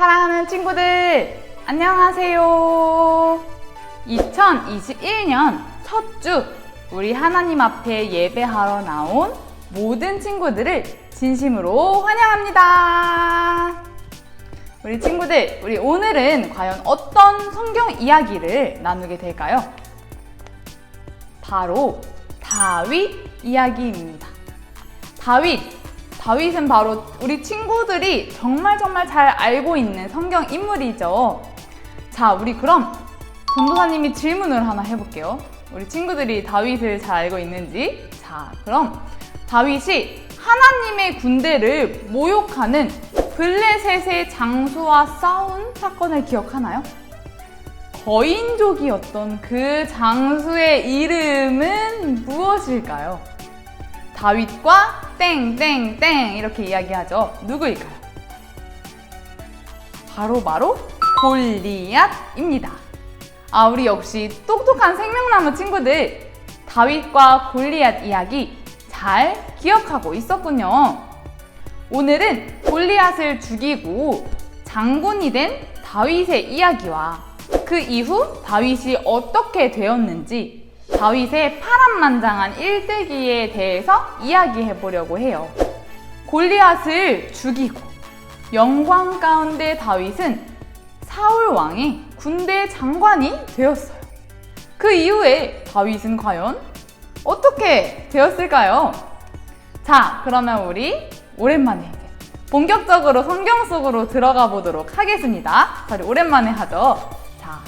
사랑하는 친구들, 안녕하세요. 2021년 첫 주 우리 하나님 앞에 예배하러 나온 모든 친구들을 진심으로 환영합니다. 우리 친구들, 우리 오늘은 과연 어떤 성경 이야기를 나누게 될까요? 바로 다윗 이야기입니다. 다윗은 바로 우리 친구들이 정말 잘 알고 있는 성경 인물이죠. 자, 우리 그럼 전도사님이 질문을 하나 해볼게요. 우리 친구들이 다윗을 잘 알고 있는지. 자, 그럼 다윗이 하나님의 군대를 모욕하는 블레셋의 장수와 싸운 사건을 기억하나요? 거인족이었던 그 장수의 이름은 무엇일까요? 다윗과 땡땡땡 이렇게 이야기하죠. 누구일까요? 바로 골리앗입니다. 우리 역시 똑똑한 생명나무 친구들, 다윗과 골리앗 이야기 잘 기억하고 있었군요. 오늘은 골리앗을 죽이고 장군이 된 다윗의 이야기와 그 이후 다윗이 어떻게 되었는지, 다윗의 파란만장한 일대기에 대해서 이야기해 보려고 해요. 골리앗을 죽이고 영광 가운데 다윗은 사울 왕의 군대 장관이 되었어요. 그 이후에 다윗은 과연 어떻게 되었을까요? 자, 그러면 우리 오랜만에 본격적으로 성경 속으로 들어가 보도록 하겠습니다. 우리 오랜만에 하죠. 자,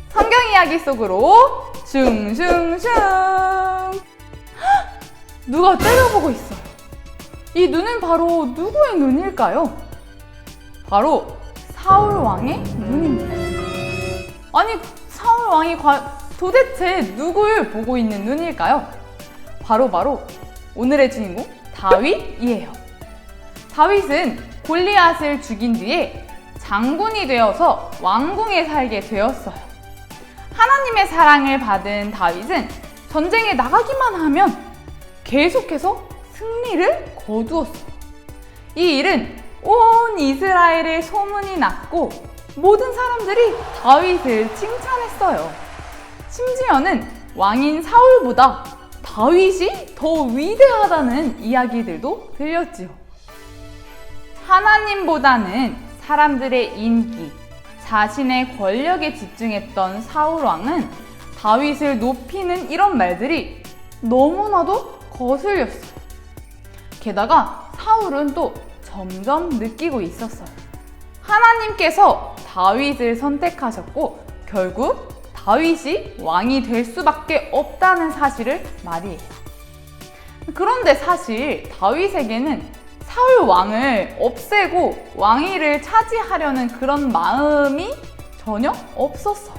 성경 이야기 속으로 슝슝슝. 누가 때려보고 있어요. 이 눈은 바로 누구의 눈일까요? 바로 사울 왕의 눈입니다. 아니, 사울 왕이 도대체 누굴 보고 있는 눈일까요? 바로 오늘의 주인공 다윗이에요. 다윗은 골리앗을 죽인 뒤에 장군이 되어서 왕궁에 살게 되었어요. 하나님의 사랑을 받은 다윗은 전쟁에 나가기만 하면 계속해서 승리를 거두었어요. 이 일은 온 이스라엘에 소문이 났고 모든 사람들이 다윗을 칭찬했어요. 심지어는 왕인 사울보다 다윗이 더 위대하다는 이야기들도 들렸지요. 하나님보다는 사람들의 인기, 자신의 권력에 집중했던 사울 왕은 다윗을 높이는 이런 말들이 너무나도 거슬렸어요. 게다가 사울은 또 점점 느끼고 있었어요. 하나님께서 다윗을 선택하셨고 결국 다윗이 왕이 될 수밖에 없다는 사실을 말이에요. 그런데 사실 다윗에게는 사울 왕을 없애고 왕위를 차지하려는 그런 마음이 전혀 없었어요.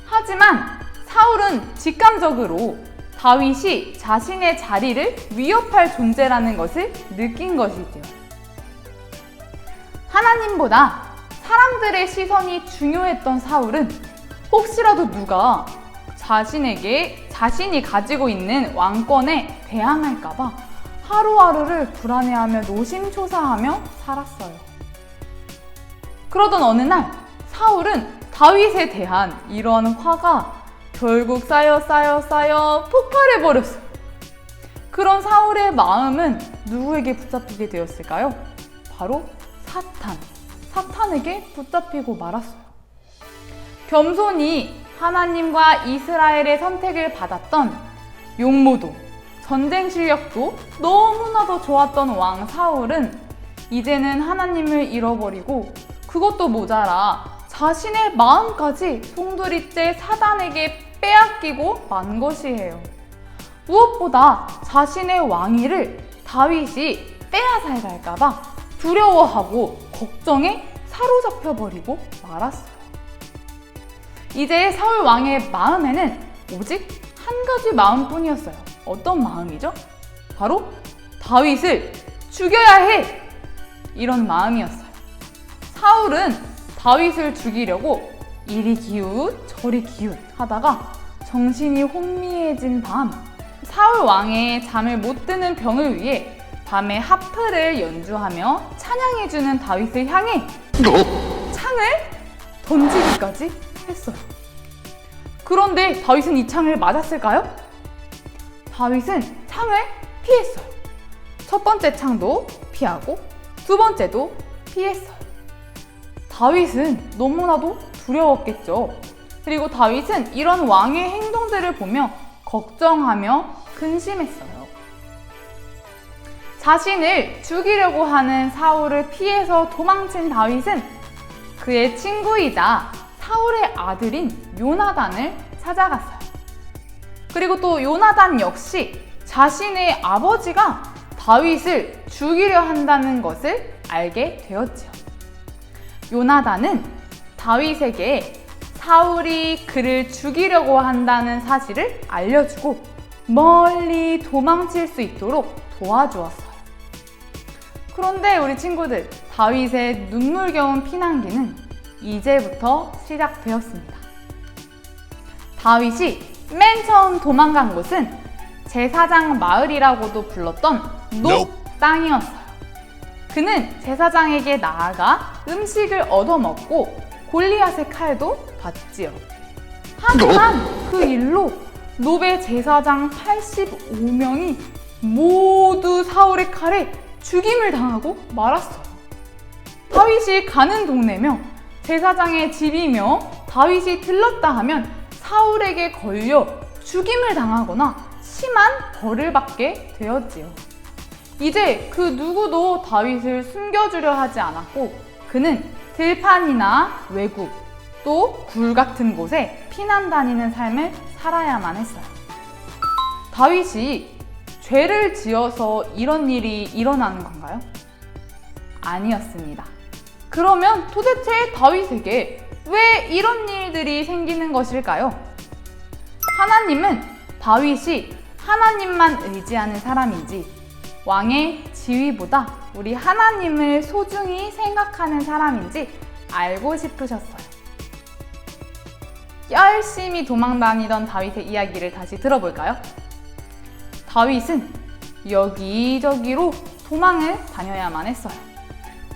하지만 사울은 직감적으로 다윗이 자신의 자리를 위협할 존재라는 것을 느낀 것이죠. 하나님보다 사람들의 시선이 중요했던 사울은 혹시라도 누가 자신이 가지고 있는 왕권에 대항할까봐 하루하루를 불안해하며 노심초사하며 살았어요. 그러던 어느 날 사울은 다윗에 대한 이러한 화가 결국 쌓여 폭발해버렸어요. 그런 사울의 마음은 누구에게 붙잡히게 되었을까요? 바로 사탄에게 붙잡히고 말았어요. 겸손히 하나님과 이스라엘의 선택을 받았던 용모도 전쟁 실력도 너무나도 좋았던 왕 사울은 이제는 하나님을 잃어버리고 그것도 모자라 자신의 마음까지 송두리째 사단에게 빼앗기고 만 것이에요. 무엇보다 자신의 왕위를 다윗이 빼앗아갈까봐 두려워하고 걱정에 사로잡혀버리고 말았어요. 이제 사울 왕의 마음에는 오직 한 가지 마음뿐이었어요. 어떤 마음이죠? 바로 다윗을 죽여야 해! 이런 마음이었어요. 사울은 다윗을 죽이려고 이리 기웃 저리 기웃 하다가 정신이 혼미해진 밤, 사울 왕의 잠을 못 드는 병을 위해 밤에 하프를 연주하며 찬양해주는 다윗을 향해 창을 던지기까지 했어요. 그런데 다윗은 이 창을 맞았을까요? 다윗은 창을 피했어요. 첫 번째 창도 피하고 두 번째도 피했어요. 다윗은 너무나도 두려웠겠죠. 그리고 다윗은 이런 왕의 행동들을 보며 걱정하며 근심했어요. 자신을 죽이려고 하는 사울을 피해서 도망친 다윗은 그의 친구이자 사울의 아들인 요나단을 찾아갔어요. 그리고 또 요나단 역시 자신의 아버지가 다윗을 죽이려 한다는 것을 알게 되었지요. 요나단은 다윗에게 사울이 그를 죽이려고 한다는 사실을 알려주고 멀리 도망칠 수 있도록 도와주었어요. 그런데 우리 친구들, 다윗의 눈물겨운 피난기는 이제부터 시작되었습니다. 다윗이 맨 처음 도망간 곳은 제사장 마을이라고도 불렀던 높 땅이었어요. 그는 제사장에게 나아가 음식을 얻어먹고 골리앗의 칼도 받지요. 하지만 그 일로 노베 제사장 85명이 모두 사울의 칼에 죽임을 당하고 말았어요. 다윗이 가는 동네며 제사장의 집이며 다윗이 들렀다 하면 사울에게 걸려 죽임을 당하거나 심한 벌을 받게 되었지요. 이제 그 누구도 다윗을 숨겨주려 하지 않았고 그는 들판이나 외국 또 굴 같은 곳에 피난 다니는 삶을 살아야만 했어요. 다윗이 죄를 지어서 이런 일이 일어나는 건가요? 아니었습니다. 그러면 도대체 다윗에게 왜 이런 일들이 생기는 것일까요? 하나님은 다윗이 하나님만 의지하는 사람인지 왕의 지위보다 우리 하나님을 소중히 생각하는 사람인지 알고 싶으셨어요. 열심히 도망다니던 다윗의 이야기를 다시 들어볼까요? 다윗은 여기저기로 도망을 다녀야만 했어요.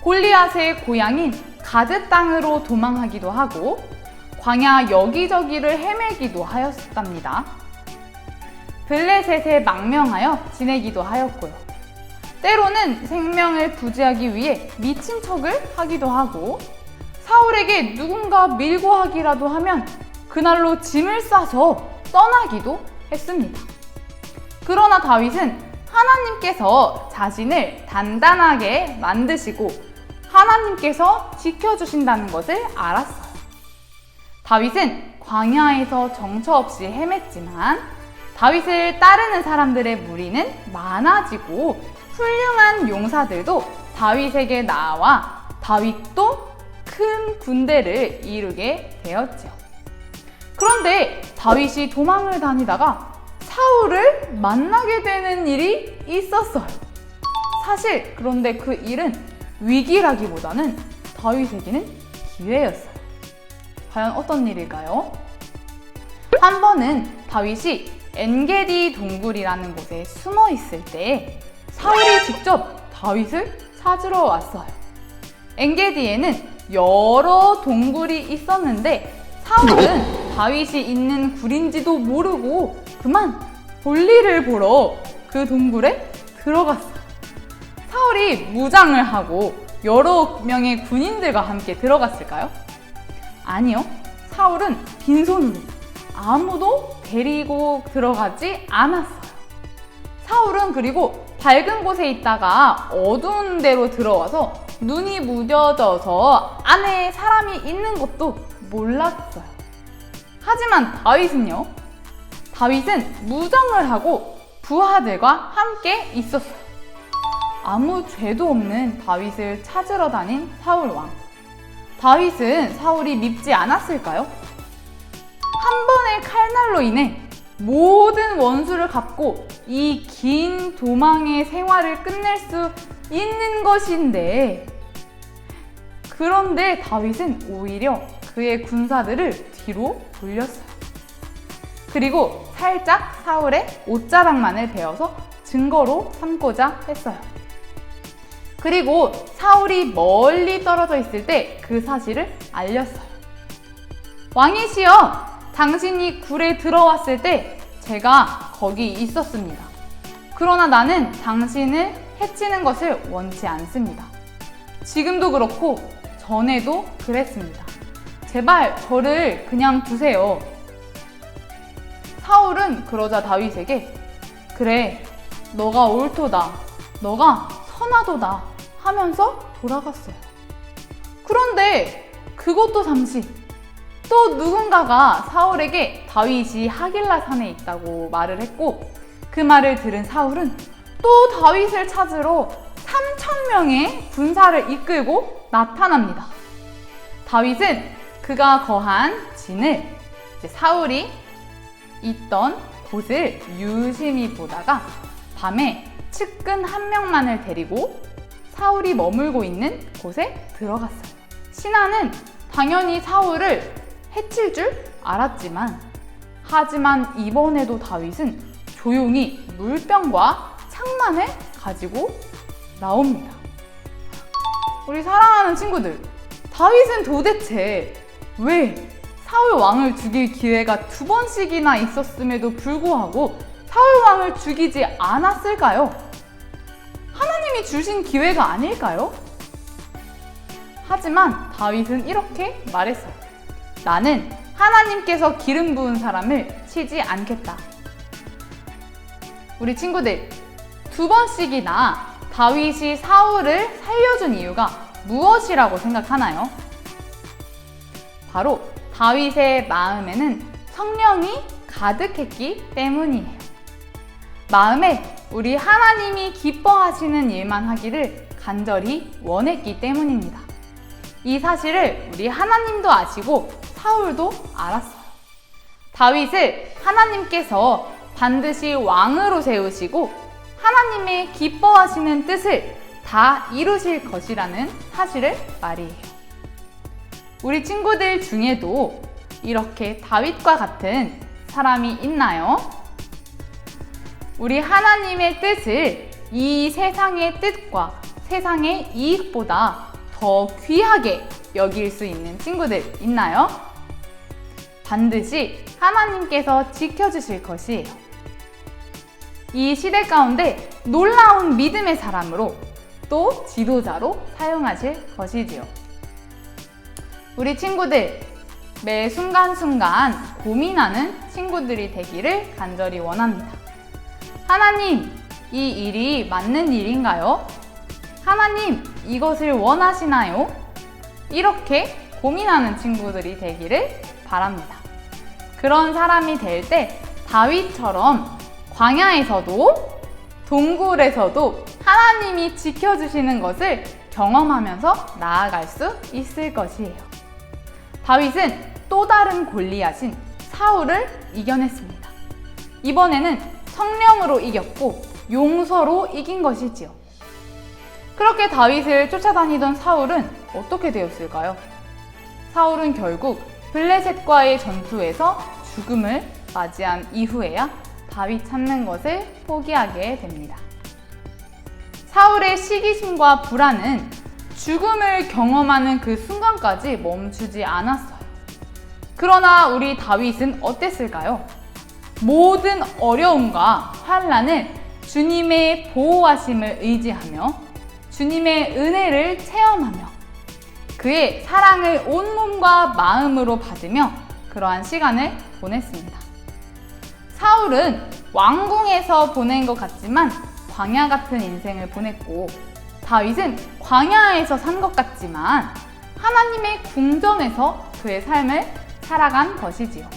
골리앗의 고향인 가드 땅으로 도망하기도 하고 광야 여기저기를 헤매기도 하였답니다. 블레셋에 망명하여 지내기도 하였고요. 때로는 생명을 부지하기 위해 미친 척을 하기도 하고 사울에게 누군가 밀고 하기라도 하면 그날로 짐을 싸서 떠나기도 했습니다. 그러나 다윗은 하나님께서 자신을 단단하게 만드시고 하나님께서 지켜주신다는 것을 알았어요. 다윗은 광야에서 정처 없이 헤맸지만 다윗을 따르는 사람들의 무리는 많아지고 훌륭한 용사들도 다윗에게 나와 다윗도 큰 군대를 이루게 되었죠. 그런데 다윗이 도망을 다니다가 사울을 만나게 되는 일이 있었어요. 사실 그런데 그 일은 위기라기보다는 다윗에게는 기회였어요. 과연 어떤 일일까요? 한 번은 다윗이 엔게디 동굴이라는 곳에 숨어 있을 때 사울이 직접 다윗을 찾으러 왔어요. 엔게디에는 여러 동굴이 있었는데 사울은 다윗이 있는 굴인지도 모르고 그만 볼일을 보러 그 동굴에 들어갔어요. 사울이 무장을 하고 여러 명의 군인들과 함께 들어갔을까요? 아니요. 사울은 빈손으로 아무도 데리고 들어가지 않았어요. 사울은 그리고 밝은 곳에 있다가 어두운 데로 들어와서 눈이 무뎌져서 안에 사람이 있는 것도 몰랐어요. 하지만 다윗은요? 다윗은 무장을 하고 부하들과 함께 있었어요. 아무 죄도 없는 다윗을 찾으러 다닌 사울 왕. 다윗은 사울이 밉지 않았을까요? 한 번의 칼날로 인해 모든 원수를 갚고 이 긴 도망의 생활을 끝낼 수 있는 것인데 그런데 다윗은 오히려 그의 군사들을 뒤로 돌렸어요. 그리고 살짝 사울의 옷자락만을 베어서 증거로 삼고자 했어요. 그리고 사울이 멀리 떨어져 있을 때 그 사실을 알렸어요. 왕이시여, 당신이 굴에 들어왔을 때 제가 거기 있었습니다. 그러나 나는 당신을 해치는 것을 원치 않습니다. 지금도 그렇고 전에도 그랬습니다. 제발 저를 그냥 두세요. 사울은 그러자 다윗에게 그래, 너가 옳도다, 너가 선하도다 하면서 돌아갔어요. 그런데 그것도 잠시 또 누군가가 사울에게 다윗이 하길라 산에 있다고 말을 했고, 그 말을 들은 사울은 또 다윗을 찾으러 3,000명의 군사를 이끌고 나타납니다. 다윗은 그가 거한 진을, 사울이 있던 곳을 유심히 보다가 밤에 측근 한 명만을 데리고 사울이 머물고 있는 곳에 들어갔어요. 신하는 당연히 사울을 해칠 줄 알았지만, 하지만 이번에도 다윗은 조용히 물병과 창만을 가지고 나옵니다. 우리 사랑하는 친구들, 다윗은 도대체 왜 사울 왕을 죽일 기회가 2번씩이나 있었음에도 불구하고 사울 왕을 죽이지 않았을까요? 하나님이 주신 기회가 아닐까요? 하지만 다윗은 이렇게 말했어요. 나는 하나님께서 기름 부은 사람을 치지 않겠다. 우리 친구들, 2번씩이나 다윗이 사울을 살려준 이유가 무엇이라고 생각하나요? 바로 다윗의 마음에는 성령이 가득했기 때문이에요. 마음에 우리 하나님이 기뻐하시는 일만 하기를 간절히 원했기 때문입니다. 이 사실을 우리 하나님도 아시고 사울도 알았어요. 다윗을 하나님께서 반드시 왕으로 세우시고 하나님의 기뻐하시는 뜻을 다 이루실 것이라는 사실을 말이에요. 우리 친구들 중에도 이렇게 다윗과 같은 사람이 있나요? 우리 하나님의 뜻을 이 세상의 뜻과 세상의 이익보다 더 귀하게 여길 수 있는 친구들 있나요? 반드시 하나님께서 지켜주실 것이에요. 이 시대 가운데 놀라운 믿음의 사람으로 또 지도자로 사용하실 것이지요. 우리 친구들, 매 순간순간 고민하는 친구들이 되기를 간절히 원합니다. 하나님, 이 일이 맞는 일인가요? 하나님, 이것을 원하시나요? 이렇게 고민하는 친구들이 되기를 바랍니다. 그런 사람이 될 때 다윗처럼 광야에서도 동굴에서도 하나님이 지켜주시는 것을 경험하면서 나아갈 수 있을 것이에요. 다윗은 또 다른 골리앗인 사울을 이겨냈습니다. 이번에는 성령으로 이겼고 용서로 이긴 것이지요. 그렇게 다윗을 쫓아다니던 사울은 어떻게 되었을까요? 사울은 결국 블레셋과의 전투에서 죽음을 맞이한 이후에야 다윗 찾는 것을 포기하게 됩니다. 사울의 시기심과 불안은 죽음을 경험하는 그 순간까지 멈추지 않았어요. 그러나 우리 다윗은 어땠을까요? 모든 어려움과 환난을 주님의 보호하심을 의지하며 주님의 은혜를 체험하며 그의 사랑을 온몸과 마음으로 받으며 그러한 시간을 보냈습니다. 사울은 왕궁에서 보낸 것 같지만 광야 같은 인생을 보냈고, 다윗은 광야에서 산 것 같지만 하나님의 궁전에서 그의 삶을 살아간 것이지요.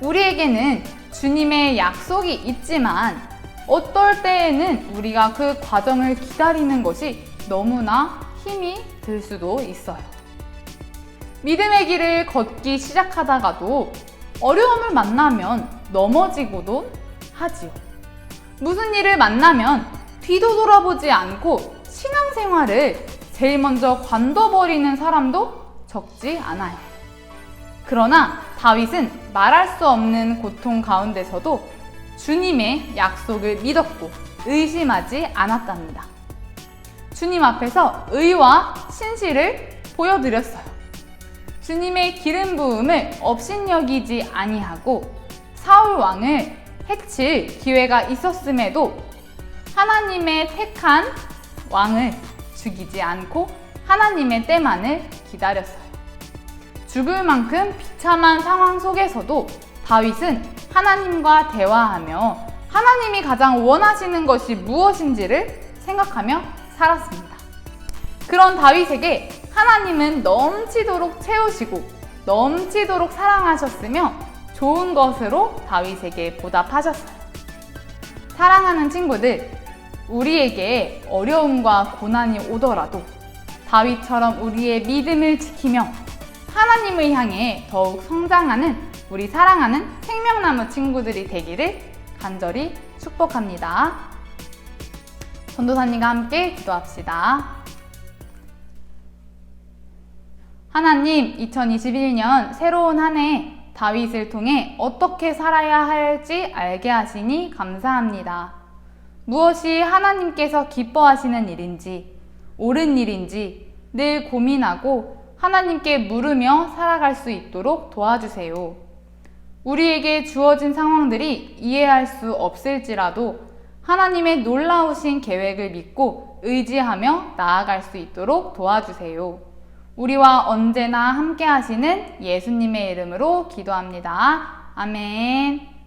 우리에게는 주님의 약속이 있지만 어떨 때에는 우리가 그 과정을 기다리는 것이 너무나 힘이 들 수도 있어요. 믿음의 길을 걷기 시작하다가도 어려움을 만나면 넘어지고도 하지요. 무슨 일을 만나면 뒤도 돌아보지 않고 신앙생활을 제일 먼저 관둬버리는 사람도 적지 않아요. 그러나 다윗은 말할 수 없는 고통 가운데서도 주님의 약속을 믿었고 의심하지 않았답니다. 주님 앞에서 의와 신실을 보여드렸어요. 주님의 기름 부음을 업신여기지 아니하고 사울 왕을 해칠 기회가 있었음에도 하나님의 택한 왕을 죽이지 않고 하나님의 때만을 기다렸어요. 죽을 만큼 비참한 상황 속에서도 다윗은 하나님과 대화하며 하나님이 가장 원하시는 것이 무엇인지를 생각하며 살았습니다. 그런 다윗에게 하나님은 넘치도록 채우시고 넘치도록 사랑하셨으며 좋은 것으로 다윗에게 보답하셨어요. 사랑하는 친구들, 우리에게 어려움과 고난이 오더라도 다윗처럼 우리의 믿음을 지키며 하나님을 향해 더욱 성장하는 우리 사랑하는 생명나무 친구들이 되기를 간절히 축복합니다. 전도사님과 함께 기도합시다. 하나님, 2021년 새로운 한 해 다윗을 통해 어떻게 살아야 할지 알게 하시니 감사합니다. 무엇이 하나님께서 기뻐하시는 일인지, 옳은 일인지 늘 고민하고 하나님께 물으며 살아갈 수 있도록 도와주세요. 우리에게 주어진 상황들이 이해할 수 없을지라도 하나님의 놀라우신 계획을 믿고 의지하며 나아갈 수 있도록 도와주세요. 우리와 언제나 함께 하시는 예수님의 이름으로 기도합니다. 아멘.